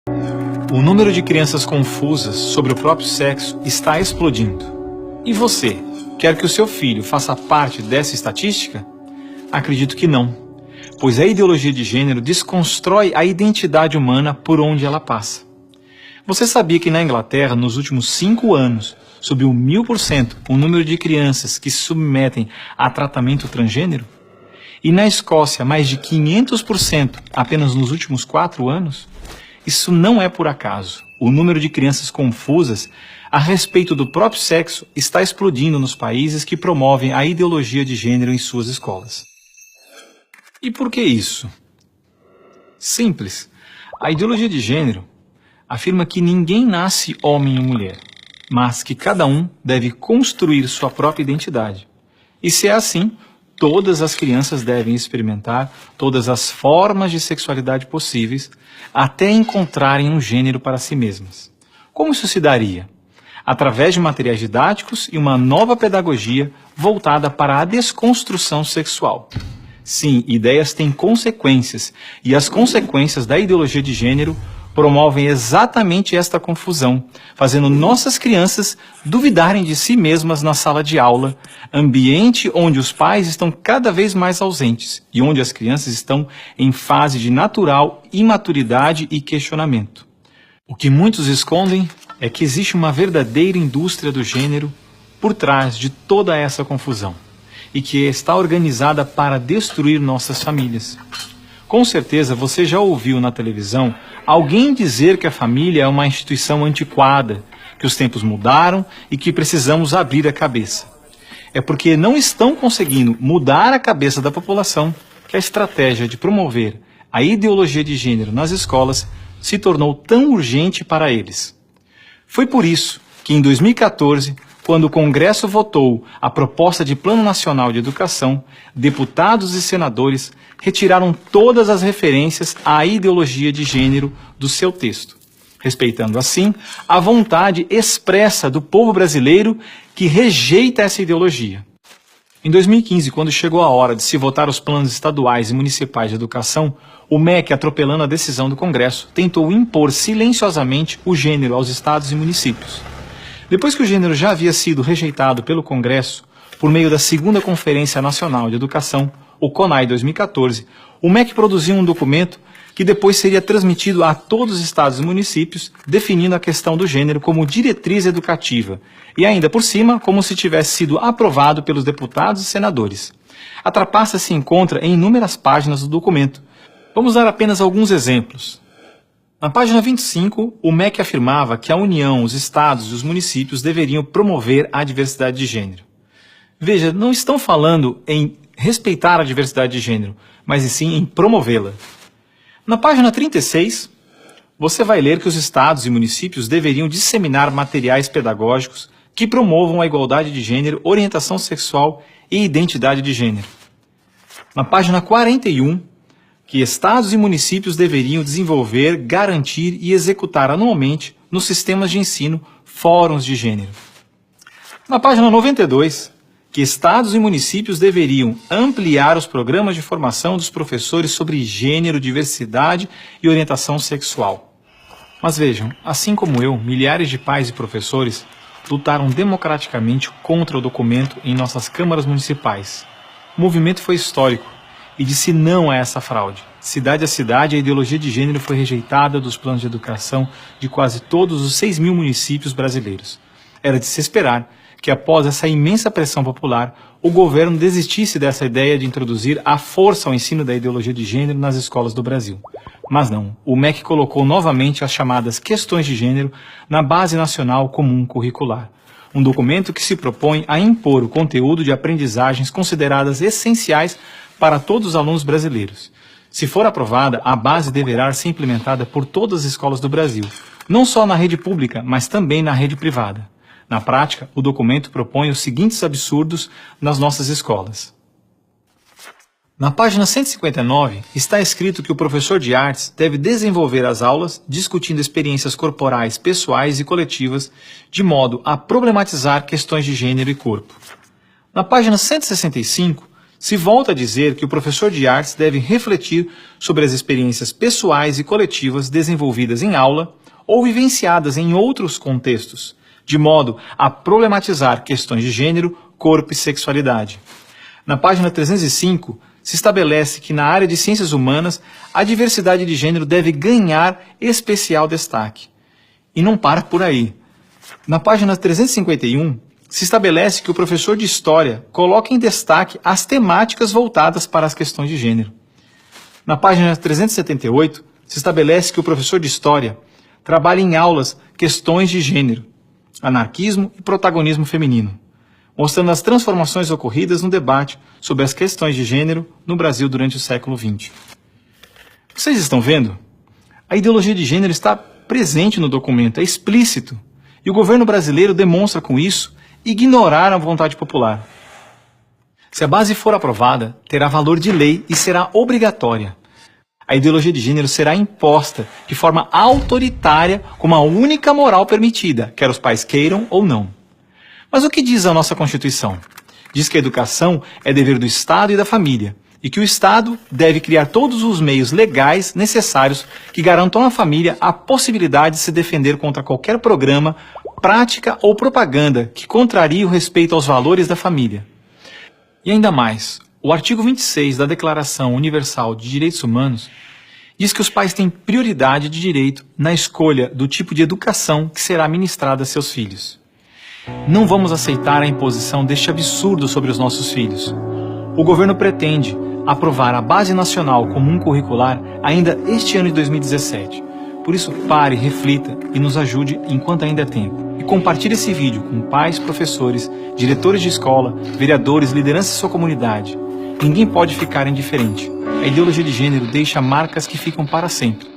O número de crianças confusas sobre o próprio sexo está explodindo. E você, quer que o seu filho faça parte dessa estatística? Acredito que não, pois a ideologia de gênero desconstrói a identidade humana por onde ela passa. Você sabia que na Inglaterra, nos últimos 5 anos, subiu 1000% o número de crianças que se submetem a tratamento transgênero? E na Escócia, mais de 500% apenas nos últimos 4 anos? Isso não é por acaso. O número de crianças confusas a respeito do próprio sexo está explodindo nos países que promovem a ideologia de gênero em suas escolas. E por que isso? Simples. A ideologia de gênero afirma que ninguém nasce homem ou mulher, mas que cada um deve construir sua própria identidade. E se é assim, todas as crianças devem experimentar todas as formas de sexualidade possíveis até encontrarem um gênero para si mesmas. Como isso se daria? Através de materiais didáticos e uma nova pedagogia voltada para a desconstrução sexual. Sim, ideias têm consequências, e as consequências da ideologia de gênero promovem exatamente esta confusão, fazendo nossas crianças duvidarem de si mesmas na sala de aula, ambiente onde os pais estão cada vez mais ausentes e onde as crianças estão em fase de natural imaturidade e questionamento. O que muitos escondem é que existe uma verdadeira indústria do gênero por trás de toda essa confusão e que está organizada para destruir nossas famílias. Com certeza você já ouviu na televisão alguém dizer que a família é uma instituição antiquada, que os tempos mudaram e que precisamos abrir a cabeça. É porque não estão conseguindo mudar a cabeça da população que a estratégia de promover a ideologia de gênero nas escolas se tornou tão urgente para eles. Foi por isso que em 2014, quando o Congresso votou a proposta de Plano Nacional de Educação, deputados e senadores retiraram todas as referências à ideologia de gênero do seu texto, respeitando assim a vontade expressa do povo brasileiro que rejeita essa ideologia. Em 2015, quando chegou a hora de se votar os planos estaduais e municipais de educação, o MEC, atropelando a decisão do Congresso, tentou impor silenciosamente o gênero aos estados e municípios. Depois que o gênero já havia sido rejeitado pelo Congresso, por meio da Segunda Conferência Nacional de Educação, o CONAE 2014, o MEC produziu um documento que depois seria transmitido a todos os estados e municípios, definindo a questão do gênero como diretriz educativa, e ainda por cima, como se tivesse sido aprovado pelos deputados e senadores. A trapaça se encontra em inúmeras páginas do documento. Vamos dar apenas alguns exemplos. Na página 25, o MEC afirmava que a União, os estados e os municípios deveriam promover a diversidade de gênero. Veja, não estão falando em respeitar a diversidade de gênero, mas sim em promovê-la. Na página 36, você vai ler que os estados e municípios deveriam disseminar materiais pedagógicos que promovam a igualdade de gênero, orientação sexual e identidade de gênero. Na página 41, que estados e municípios deveriam desenvolver, garantir e executar anualmente nos sistemas de ensino fóruns de gênero. Na página 92, que estados e municípios deveriam ampliar os programas de formação dos professores sobre gênero, diversidade e orientação sexual. Mas vejam, assim como eu, milhares de pais e professores lutaram democraticamente contra o documento em nossas câmaras municipais. O movimento foi histórico e disse não a essa fraude. Cidade a cidade, a ideologia de gênero foi rejeitada dos planos de educação de quase todos os 6.000 municípios brasileiros. Era de se esperar que após essa imensa pressão popular, o governo desistisse dessa ideia de introduzir à força o ensino da ideologia de gênero nas escolas do Brasil. Mas não, o MEC colocou novamente as chamadas questões de gênero na Base Nacional Comum Curricular, um documento que se propõe a impor o conteúdo de aprendizagens consideradas essenciais para todos os alunos brasileiros. Se for aprovada, a base deverá ser implementada por todas as escolas do Brasil, não só na rede pública, mas também na rede privada. Na prática, o documento propõe os seguintes absurdos nas nossas escolas. Na página 159, está escrito que o professor de artes deve desenvolver as aulas discutindo experiências corporais, pessoais e coletivas, de modo a problematizar questões de gênero e corpo. Na página 165, se volta a dizer que o professor de artes deve refletir sobre as experiências pessoais e coletivas desenvolvidas em aula ou vivenciadas em outros contextos, de modo a problematizar questões de gênero, corpo e sexualidade. Na página 305, se estabelece que na área de ciências humanas, a diversidade de gênero deve ganhar especial destaque. E não para por aí. Na página 351, se estabelece que o professor de História coloca em destaque as temáticas voltadas para as questões de gênero. Na página 378, se estabelece que o professor de História trabalha em aulas questões de gênero, anarquismo e protagonismo feminino, mostrando as transformações ocorridas no debate sobre as questões de gênero no Brasil durante o século XX. Vocês estão vendo? A ideologia de gênero está presente no documento, é explícito, e o governo brasileiro demonstra com isso ignorar a vontade popular. Se a base for aprovada, terá valor de lei e será obrigatória. A ideologia de gênero será imposta de forma autoritária como a única moral permitida, quer os pais queiram ou não. Mas o que diz a nossa Constituição? Diz que a educação é dever do Estado e da família, e que o Estado deve criar todos os meios legais necessários que garantam à família a possibilidade de se defender contra qualquer programa, prática ou propaganda que contrarie o respeito aos valores da família. E ainda mais, o artigo 26 da Declaração Universal de Direitos Humanos diz que os pais têm prioridade de direito na escolha do tipo de educação que será ministrada a seus filhos. Não vamos aceitar a imposição deste absurdo sobre os nossos filhos. O governo pretende aprovar a Base Nacional Comum Curricular ainda este ano de 2017. Por isso, pare, reflita e nos ajude enquanto ainda é tempo. E compartilhe esse vídeo com pais, professores, diretores de escola, vereadores, lideranças de sua comunidade. Ninguém pode ficar indiferente. A ideologia de gênero deixa marcas que ficam para sempre.